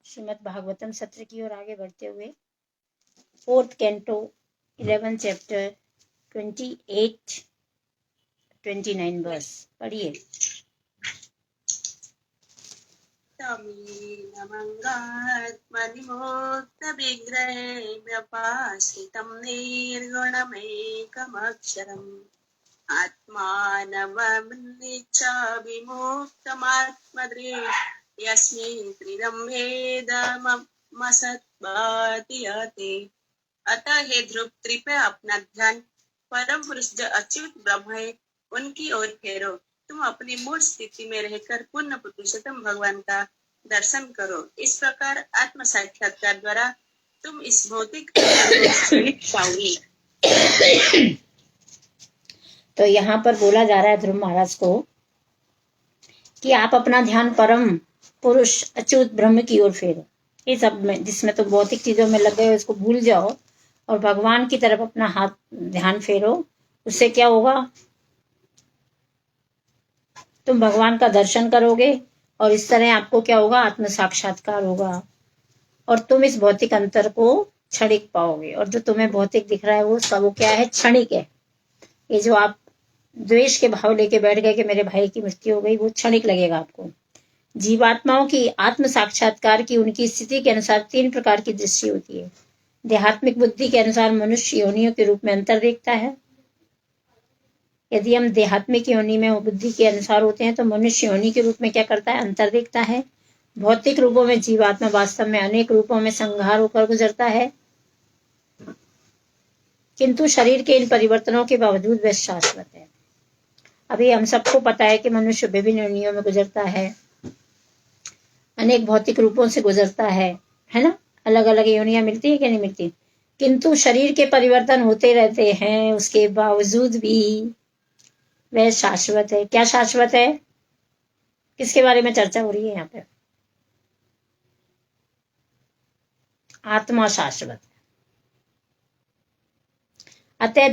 श्रीमद् भागवतम सत्र की ओर आगे बढ़ते हुए 4th canto 11th chapter 28-29 verse पढ़िए। तमीनमङ्गात्मनिमोक्तविग्रहे व्यपाश्रितं निर्गुणमेकमक्षरम् आत्मानमनिच्छाविमुक्तमात्मदृक् यस्मिन् त्रिदं भेदमसद्भाति यते। अतः हे ध्रुव, कृपया अपना ध्यान परम पुरुष जो अच्युत ब्रह्म है उनकी ओर फेरो। तुम अपनी मूल स्थिति में रहकर पूर्ण पुरुषोत्तम भगवान का दर्शन करो। इस प्रकार आत्म साक्षात्कार द्वारा तुम इस भौतिक पाओगे। तो यहाँ पर बोला जा रहा है ध्रुव महाराज को कि आप अपना ध्यान परम पुरुष अच्युत ब्रह्म की ओर फेरो। ये सब में जिसमें तो भौतिक चीजों में लग गए उसको भूल जाओ और भगवान की तरफ अपना हाथ ध्यान फेरो। उससे क्या होगा? तुम भगवान का दर्शन करोगे और इस तरह आपको क्या होगा? आत्म साक्षात्कार होगा और तुम इस भौतिक अंतर को क्षणिक पाओगे। और जो तुम्हें भौतिक दिख रहा है वो सब वो क्या है? क्षणिक है। ये जो आप द्वेष के भाव लेके बैठ गए कि मेरे भाई की मृत्यु हो गई, वो क्षणिक लगेगा आपको। जीवात्माओं की आत्म साक्षात्कार की उनकी स्थिति के अनुसार 3 प्रकार की दृष्टि होती है। देहात्मिक बुद्धि के अनुसार मनुष्य योनियों के रूप में अंतर देखता है। यदि हम देहात्मिक योनि में बुद्धि के अनुसार होते हैं तो मनुष्य योनि के रूप में क्या करता है? अंतर देखता है। भौतिक रूपों में जीवात्मा वास्तव में अनेक रूपों में संहार होकर गुजरता है, किंतु शरीर के इन परिवर्तनों के बावजूद वह शाश्वत है। अभी हम सबको पता है कि मनुष्य विभिन्न योनियों में गुजरता है, अनेक भौतिक रूपों से गुजरता है ना? अलग अलग योनियां मिलती है कि नहीं मिलती? किंतु शरीर के परिवर्तन होते रहते हैं, उसके बावजूद भी वह शाश्वत है। क्या शाश्वत है? किसके बारे में चर्चा हो रही है यहाँ पे? आत्मा शाश्वत है। अतः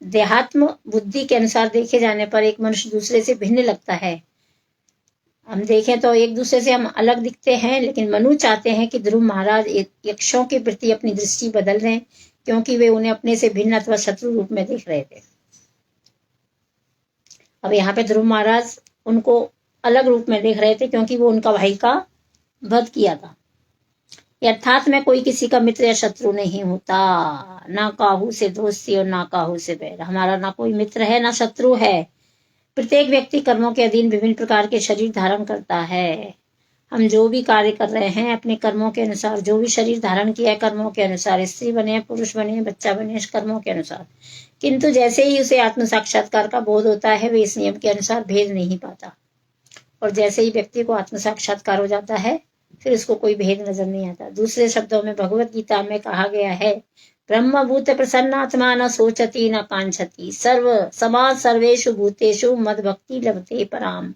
देहात्म बुद्धि के अनुसार देखे जाने पर एक मनुष्य दूसरे से भिन्न लगता है। हम देखें तो एक दूसरे से हम अलग दिखते हैं, लेकिन मनु चाहते हैं कि ध्रुव महाराज यक्षों के प्रति अपनी दृष्टि बदल दें, क्योंकि वे उन्हें अपने से भिन्न अथवा शत्रु रूप में देख रहे थे। अब यहाँ पे ध्रुव महाराज उनको अलग रूप में देख रहे थे क्योंकि वो उनका भाई का वध किया था। अर्थात में कोई किसी का मित्र या शत्रु नहीं होता। ना काहू से दोस्ती और ना काहू से बैर। हमारा ना कोई मित्र है ना शत्रु है। प्रत्येक व्यक्ति कर्मों के अधीन विभिन्न प्रकार के शरीर धारण करता है। हम जो भी कार्य कर रहे हैं अपने कर्मों के अनुसार, जो भी शरीर धारण किया है कर्मों के अनुसार, स्त्री बने पुरुष बने बच्चा बने, कर्मों के अनुसार। किंतु जैसे ही उसे आत्म साक्षात्कार का बोध होता है वे इस नियम के अनुसार भेद नहीं पाता। और जैसे ही व्यक्ति को आत्म साक्षात्कार हो जाता है फिर उसको कोई भेद नजर नहीं आता। दूसरे शब्दों में भगवत गीता में कहा गया है, ब्रह्मभूत प्रसन्नात्मा न सोचती न कांक्षति, सर्व समाज सर्वेषु भूतेषु मद भक्ति लभते पराम।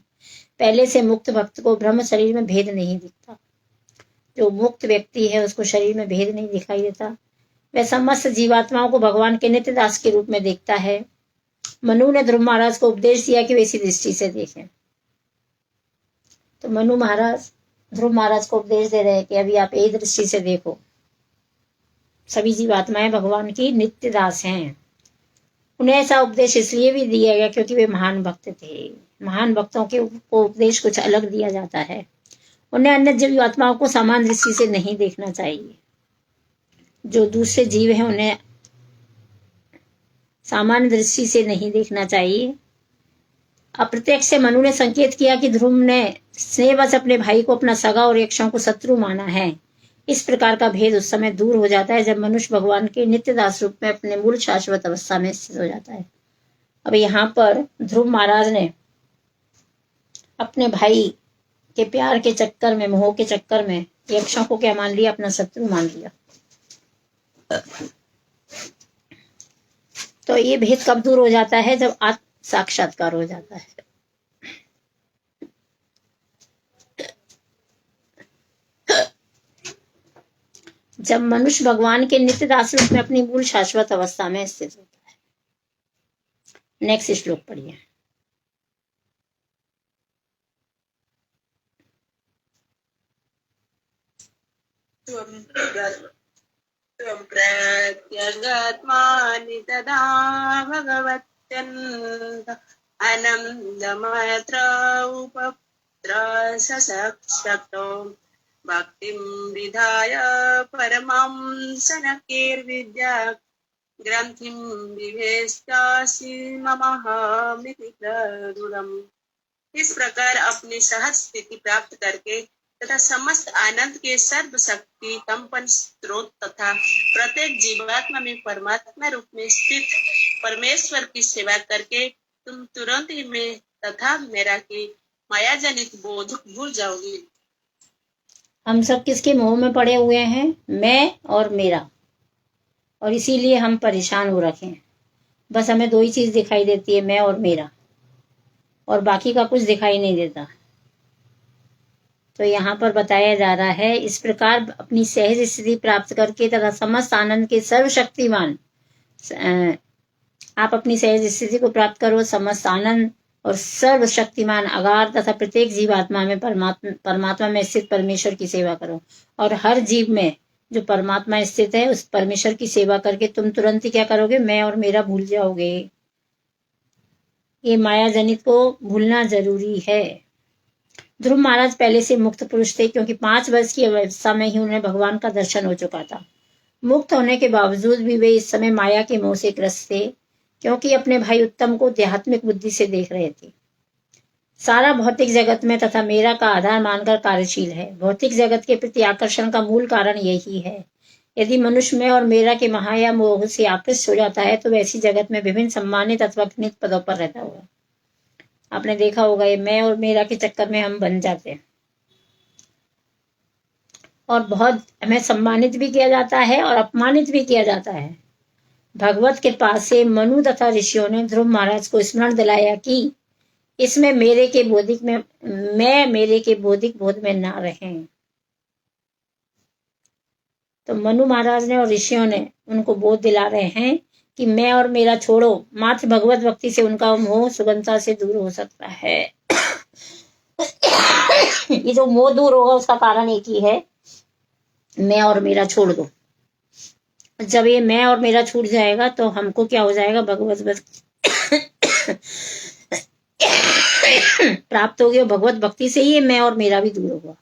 पहले से मुक्त भक्त को ब्रह्म शरीर में भेद नहीं दिखता। जो मुक्त व्यक्ति है उसको शरीर में भेद नहीं दिखाई देता। वह समस्त जीवात्माओं को भगवान के नित्य दास के रूप में देखता है। मनु ने ध्रुव महाराज को उपदेश दिया कि वे इसी दृष्टि से देखें। तो मनु महाराज ध्रुव महाराज को उपदेश दे रहे हैं कि अभी आप यही दृष्टि से देखो, सभी जीवात्माएं भगवान की नित्य दास हैं। उन्हें ऐसा उपदेश इसलिए भी दिया गया क्योंकि वे महान भक्त थे। महान भक्तों के को उपदेश कुछ अलग दिया जाता है। उन्हें अन्य जीवात्माओं को समान दृष्टि से नहीं देखना चाहिए। जो दूसरे जीव हैं उन्हें सामान्य दृष्टि से नहीं देखना चाहिए। अप्रत्यक्ष से मनु ने संकेत किया कि ध्रुव ने स्नेहवश अपने भाई को अपना सगा और यक्षों को शत्रु माना है। इस प्रकार का भेद उस समय दूर हो जाता है जब मनुष्य भगवान के नित्य दास रूप में अपने मूल शाश्वत अवस्था में स्थित हो जाता है। अब यहाँ पर ध्रुव महाराज ने अपने भाई के प्यार के चक्कर में, मोह के चक्कर में यक्षों को क्या मान लिया? अपना शत्रु मान लिया। तो ये भेद कब दूर हो जाता है? जब आत्म साक्षात्कार हो जाता है। जब मनुष्य भगवान के नित्य दास रूप में अपनी मूल शाश्वत अवस्था में स्थित होता है। नेक्स्ट श्लोक पढ़िए। त्वं प्रत्यगात्मानि तदा भगवत्यन्त आनन्दमात्र उपत्र सशक्तो भक्तिं विधाय परमां सनकेर्विद्या ग्रंथिं विभेस्तासि ममहामिति प्रदुरम्। इस प्रकार अपनी सहज स्थिति प्राप्त करके तथा समस्त आनंद के सर्वशक्ति कंपन स्रोत तथा प्रत्येक जीवात्मा में परमात्मा रूप में स्थित परमेश्वर की सेवा करके तुम तुरंत ही मैं तथा मेरा की माया जनित बोध भूल जाओगे। हम सब किसके मोह में पड़े हुए हैं? मैं और मेरा, और इसीलिए हम परेशान हो रखे हैं। बस हमें दो ही चीज दिखाई देती है, मैं और मेरा, और बाकी का कुछ दिखाई नहीं देता। तो यहाँ पर बताया जा रहा है, इस प्रकार अपनी सहज स्थिति प्राप्त करके तथा समस्त आनंद के सर्वशक्तिमान, आप अपनी सहज स्थिति को प्राप्त करो, समस्त आनंद और सर्वशक्तिमान अगार तथा प्रत्येक जीवात्मा में परमात्मा में स्थित परमेश्वर की सेवा करो। और हर जीव में जो परमात्मा स्थित है उस परमेश्वर की सेवा करके तुम तुरंत ही क्या करोगे? मैं और मेरा भूल जाओगे। ये माया जनित को भूलना जरूरी है। ध्रुव महाराज पहले से मुक्त पुरुष थे, क्योंकि 5 वर्ष की अवस्था में ही उन्हें भगवान का दर्शन हो चुका था। मुक्त होने के बावजूद भी वे इस समय माया के मोह से ग्रस्त थे, क्योंकि अपने भाई उत्तम को आध्यात्मिक बुद्धि से देख रहे थे। सारा भौतिक जगत में तथा मेरा का आधार मानकर कार्यशील है। भौतिक जगत के प्रति आकर्षण का मूल कारण यही है। यदि मनुष्य में और मेरा के माया मोह से आकृष्ट हो जाता है तो वैसी जगत में विभिन्न सम्मानित अथवा घृणित पदों पर रहता होगा। आपने देखा होगा, ये मैं और मेरा के चक्कर में हम बन जाते हैं और बहुत हमें सम्मानित भी किया जाता है और अपमानित भी किया जाता है। भगवत कृपा से मनु तथा ऋषियों ने ध्रुव महाराज को स्मरण दिलाया कि इसमें मेरे के बौद्धिक बोध में ना रहें। तो मनु महाराज ने और ऋषियों ने उनको बोध दिला रहे हैं कि मैं और मेरा छोड़ो, मात्र भगवत भक्ति से उनका मोह सुगमता से दूर हो सकता है। ये जो मोह दूर होगा उसका कारण एक ही है, मैं और मेरा छोड़ दो। जब ये मैं और मेरा छूट जाएगा तो हमको क्या हो जाएगा? भगवत भक्ति प्राप्त होगी और भगवत भक्ति से ही मैं और मेरा भी दूर होगा।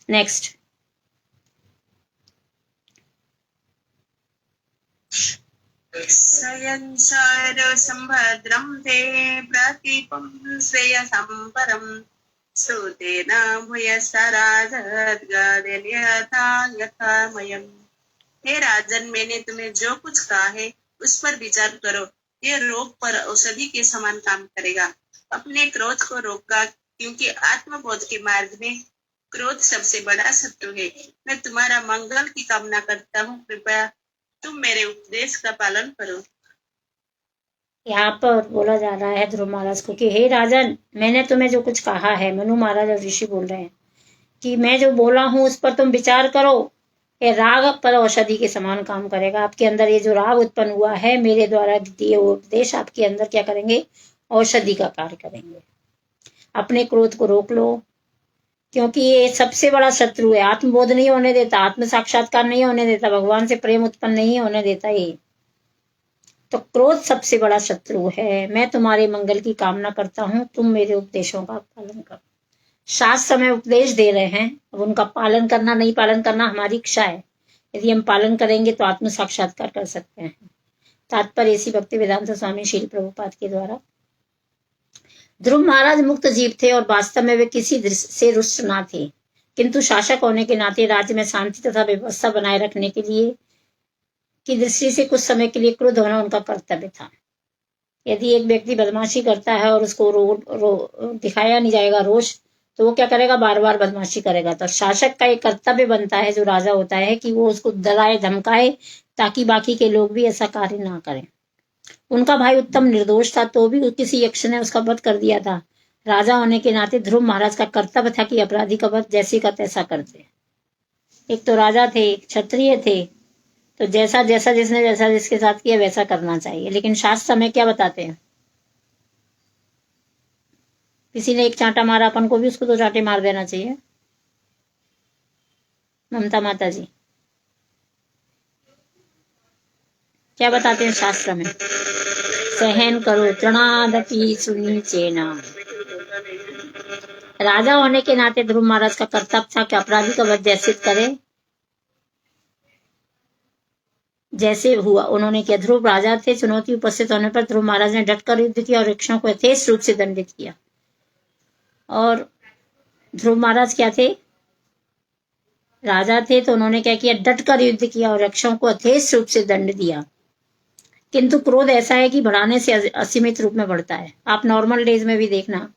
नेक्स्ट। सयंसार संभद्रम ते प्रतीपम श्रेयसं परम सुतेन भूयसराधद्गदेन यथा यथा मयम्। हे राजन, मैंने तुम्हें जो कुछ कहा है उस पर विचार करो। ये रोग पर औषधि के समान काम करेगा। अपने क्रोध को रोका, क्योंकि आत्मबोध के मार्ग में क्रोध सबसे बड़ा शत्रु है। मैं तुम्हारा मंगल की कामना करता हूँ, कृपया तुम मेरे उपदेश का पालन करो। यहाँ पर बोला जा रहा है ध्रुव महाराज को कि हे राजन, मैंने तुम्हें जो कुछ कहा है, मनु महाराज और ऋषि बोल रहे हैं कि मैं जो बोला हूं उस पर तुम विचार करो। ये राग पर औषधि के समान काम करेगा। आपके अंदर ये जो राग उत्पन्न हुआ है, मेरे द्वारा दिए उपदेश आपके अंदर क्या करेंगे? औषधि का कार्य करेंगे। अपने क्रोध को रोक लो, क्योंकि ये सबसे बड़ा शत्रु है। आत्मबोध नहीं होने देता, आत्म साक्षात्कार नहीं होने देता, भगवान से प्रेम उत्पन्न नहीं होने देता। ये तो क्रोध सबसे बड़ा शत्रु है। मैं तुम्हारे मंगल की कामना करता हूं, तुम मेरे उपदेशों का पालन करो। शास्त्र हमें उपदेश दे रहे हैं, अब उनका पालन करना नहीं पालन करना हमारी इच्छा है। यदि हम पालन करेंगे तो आत्म साक्षात्कार कर सकते हैं। तात्पर्य इसी भक्ति वेदांत स्वामी श्रील प्रभुपाद के द्वारा। ध्रुव महाराज मुक्त जीव थे और वास्तव में वे किसी से रुष्ट ना थे, किंतु शासक होने के नाते राज्य में शांति तथा व्यवस्था बनाए रखने के लिए की दृष्टि से कुछ समय के लिए क्रुद्ध होना उनका कर्तव्य था। यदि एक व्यक्ति बदमाशी करता है और उसको दिखाया नहीं जाएगा रोष, तो वो क्या करेगा? बार बार बदमाशी करेगा। तो शासक का एक कर्तव्य बनता है, जो राजा होता है, कि वो उसको डराए धमकाए ताकि बाकी के लोग भी ऐसा कार्य ना करें। उनका भाई उत्तम निर्दोष था, तो भी किसी यक्ष ने उसका वध कर दिया था। राजा होने के नाते ध्रुव महाराज का कर्तव्य था कि अपराधी का वध जैसे का तैसा कर दे। एक तो राजा थे, एक क्षत्रिय थे, तो जैसा जिसके साथ किया वैसा करना चाहिए। लेकिन शास्त्र हमें क्या बताते हैं? किसी ने एक चांटा मारा, अपन को भी उसको 2 चांटे मार देना चाहिए। ममता माता जी, क्या बताते हैं शास्त्र में, सहन करो तृणादपि सुनीचेना। राजा होने के नाते ध्रुव महाराज का कर्तव्य था कि अपराधी का वध जैसे करे, जैसे हुआ उन्होंने किया। ध्रुव राजा थे, चुनौती उपस्थित होने पर ध्रुव महाराज ने डटकर युद्ध किया और यक्षों को यथेष्ट रूप से दंडित किया। और ध्रुव महाराज क्या थे, राजा थे, तो उन्होंने क्या किया, डटकर युद्ध किया और यक्षों को यथेष्ट रूप से दंड दिया। किंतु क्रोध ऐसा है कि बढ़ाने से असीमित रूप में बढ़ता है। आप नॉर्मल डेज में भी देखना,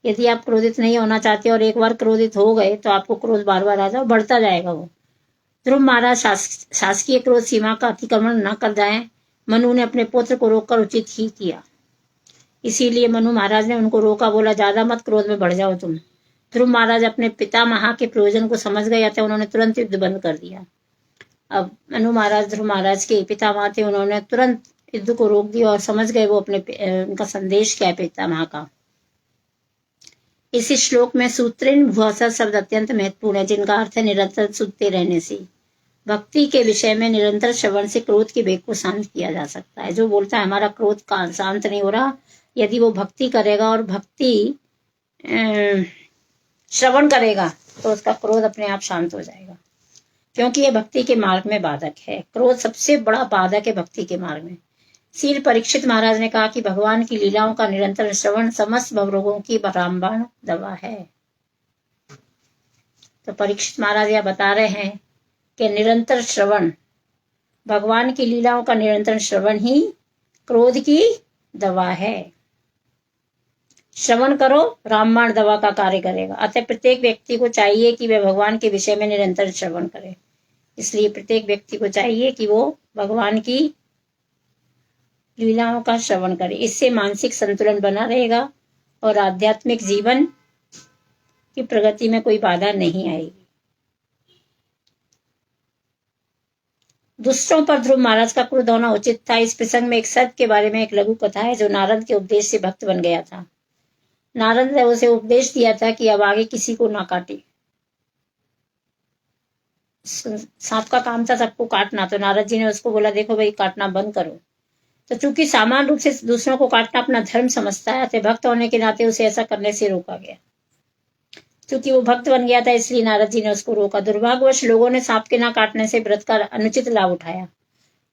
यदि आप क्रोधित नहीं होना चाहते और एक बार क्रोधित हो गए तो आपको क्रोध बार बार आ जाए, बढ़ता जाएगा वो। ध्रुव महाराज शासकीय क्रोध सीमा का अतिक्रमण न कर जाए, मनु ने अपने पुत्र को रोककर उचित ही किया। इसीलिए मनु महाराज ने उनको रोका, बोला ज्यादा मत क्रोध में बढ़ जाओ तुम। ध्रुव महाराज अपने पितामह के प्रयोजन को समझ गए थे, उन्होंने तुरंत युद्ध बंद कर दिया। अब मनु महाराज ध्रुव महाराज के पितामह थे, उन्होंने तुरंत युद्ध को रोक दिया और समझ गए वो अपने उनका संदेश क्या है पितामह का। इस श्लोक में सूत्रेण भुवसः शब्द अत्यंत महत्वपूर्ण है, जिनका अर्थ है निरंतर सुनते रहने से। भक्ति के विषय में निरंतर श्रवण से क्रोध के वेग को शांत किया जा सकता है। जो बोलता है हमारा क्रोध का शांत नहीं हो रहा, यदि वो भक्ति करेगा और भक्ति श्रवण करेगा तो उसका क्रोध अपने आप शांत हो जाएगा, क्योंकि ये भक्ति के मार्ग में बाधक है। क्रोध सबसे बड़ा बाधक है भक्ति के मार्ग में। श्री परीक्षित महाराज ने कहा कि भगवान की लीलाओं का निरंतर श्रवण समस्त भवरोगों की रामबाण दवा है। तो परीक्षित महाराज यह बता रहे हैं कि निरंतर श्रवण, भगवान की लीलाओं का निरंतर श्रवण ही क्रोध की दवा है। श्रवण करो, रामबाण दवा का कार्य करेगा। अतः प्रत्येक व्यक्ति को चाहिए कि वह भगवान के विषय में निरंतर श्रवण करे। इसलिए प्रत्येक व्यक्ति को चाहिए कि वो भगवान की लीलाओं का श्रवण करे। इससे मानसिक संतुलन बना रहेगा और आध्यात्मिक जीवन की प्रगति में कोई बाधा नहीं आएगी। दूसरों पर ध्रुव महाराज का क्रोध होना उचित था। इस प्रसंग में एक सर्प के बारे में एक लघु कथा है, जो नारद के उपदेश से भक्त बन गया था। नारद ने उसे उपदेश दिया था कि अब आगे किसी को ना काटे। सांप का काम था सबको काटना, तो नारद जी ने उसको बोला देखो भाई काटना बंद करो। तो चूंकि सामान्य रूप से दूसरों को काटना अपना धर्म समझता है, तो भक्त होने के नाते उसे ऐसा करने से रोका गया। क्योंकि वो भक्त बन गया था, इसलिए नारद जी ने उसको रोका। दुर्भाग्यवश लोगों ने सांप के ना काटने से व्रत का अनुचित लाभ उठाया।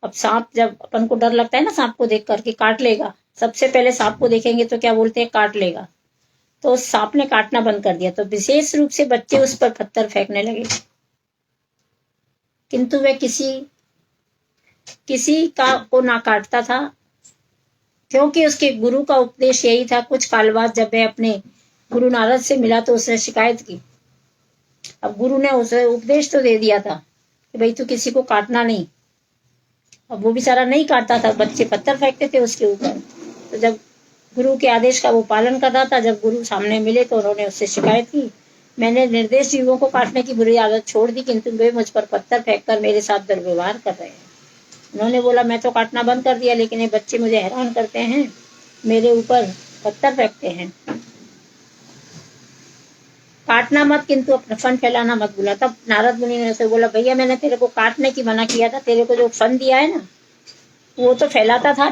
अब सांप, जब अपन को डर लगता है ना सांप को देख करके काट लेगा, सबसे पहले सांप को देखेंगे तो क्या बोलते हैं, काट लेगा। तो सांप ने काटना बंद कर दिया, तो विशेष रूप से बच्चे उस पर पत्थर फेंकने लगे। किंतु वह किसी का को ना काटता था, क्योंकि उसके गुरु का उपदेश यही था। कुछ काल बाद जब वह अपने गुरु नारद से मिला तो उसने शिकायत की। अब गुरु ने उसे उपदेश तो दे दिया था कि भाई तू किसी को काटना नहीं। अब वो बेचारा नहीं काटता था, बच्चे पत्थर फेंकते थे उसके ऊपर। तो जब गुरु के आदेश का वो पालन कर रहा था, जब गुरु सामने मिले तो उन्होंने उससे शिकायत की, मैंने निर्देश जीवों को काटने की बुरी आदत छोड़ दी, किंतु वे मुझ पर पत्थर फेंककर मेरे साथ दुर्व्यवहार कर रहे हैं। उन्होंने बोला मैं तो काटना बंद कर दिया, लेकिन ये बच्चे मुझे हैरान करते हैं, मेरे ऊपर पत्थर फेंकते हैं। काटना मत, किंतु अपना फन फैलाना मत भूला। तब नारद मुनि ने उसे बोला भैया मैंने तेरे को काटने की मना किया था, तेरे को जो फन दिया है ना वो तो फैलाता था,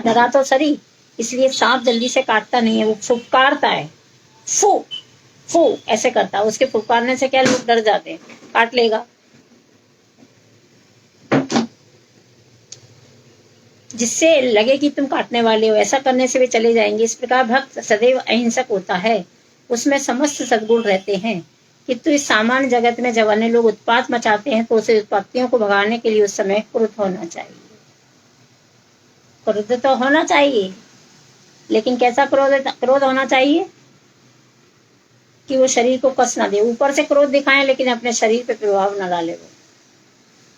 डरा तो सही, इसलिए सांप जल्दी से काटता नहीं है, वो फुफकारता है, फू फू ऐसे करता है। उसके फुफकारने से क्या लोग डर जाते हैं, काट लेगा। जिससे लगे कि तुम काटने वाले हो, ऐसा करने से वे चले जाएंगे। इस प्रकार भक्त सदैव अहिंसक होता है, उसमें समस्त सद्गुण रहते हैं। किंतु इस सामान्य जगत में जब अन्य लोग उत्पात मचाते हैं तो उसे उत्पत्तियों को भगाने के लिए उस समय क्रुद्ध होना चाहिए। क्रुद्ध तो होना चाहिए, लेकिन कैसा क्रोध होना चाहिए कि वो शरीर को कष्ट ना दे। ऊपर से क्रोध दिखाएं लेकिन अपने शरीर पे प्रभाव ना डाले वो,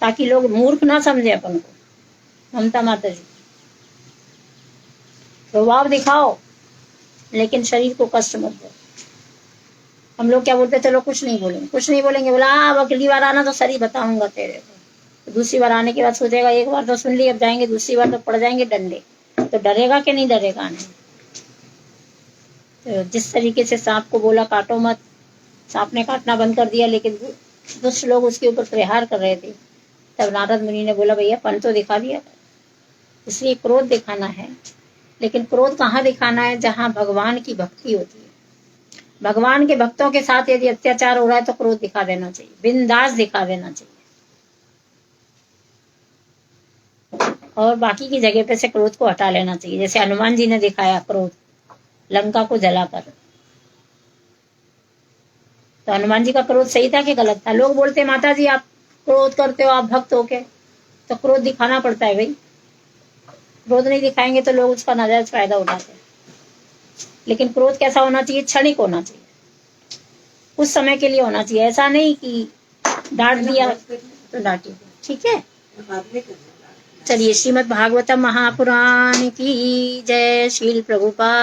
ताकि लोग मूर्ख ना समझे अपन को। ममता माता जी, प्रभाव दिखाओ लेकिन शरीर को कष्ट मत दो। हम लोग क्या बोलते, चलो कुछ नहीं बोलेंगे, बोला अब अगली बार आना तो सही बताऊंगा तेरे को। दूसरी बार आने के बाद सोचेगा एक बार तो सुन ली, अब जाएंगे दूसरी बार तो पड़ जाएंगे डंडे। तो डरेगा कि नहीं डरेगा नहीं। तो जिस तरीके से सांप को बोला काटो मत, सांप ने काटना बंद कर दिया, लेकिन दुष्ट लोग उसके ऊपर प्रहार कर रहे थे। तब नारद मुनि ने बोला भैया फन तो दिखा दिया, इसलिए क्रोध दिखाना है, लेकिन क्रोध कहाँ दिखाना है? जहां भगवान की भक्ति होती है। भगवान के भक्तों के साथ यदि अत्याचार हो रहा है तो क्रोध दिखा देना चाहिए, बिंदास दिखा देना चाहिए। और बाकी की जगह पे से क्रोध को हटा लेना चाहिए। जैसे हनुमान जी ने दिखाया क्रोध लंका को जलाकर, तो हनुमान जी का क्रोध सही था कि गलत था? लोग बोलते माता जी आप क्रोध करते हो, आप भक्त हो के, तो क्रोध दिखाना पड़ता है भाई। क्रोध नहीं दिखाएंगे तो लोग उसका नाजायज फायदा उठाते हैं। लेकिन क्रोध कैसा होना चाहिए? क्षणिक होना चाहिए, कुछ समय के लिए होना चाहिए। ऐसा नहीं कि डांट दिया तो डांटिए, ठीक है। चलिए, श्रीमद् भागवतम महापुराण की जय। श्रील प्रभुपाद।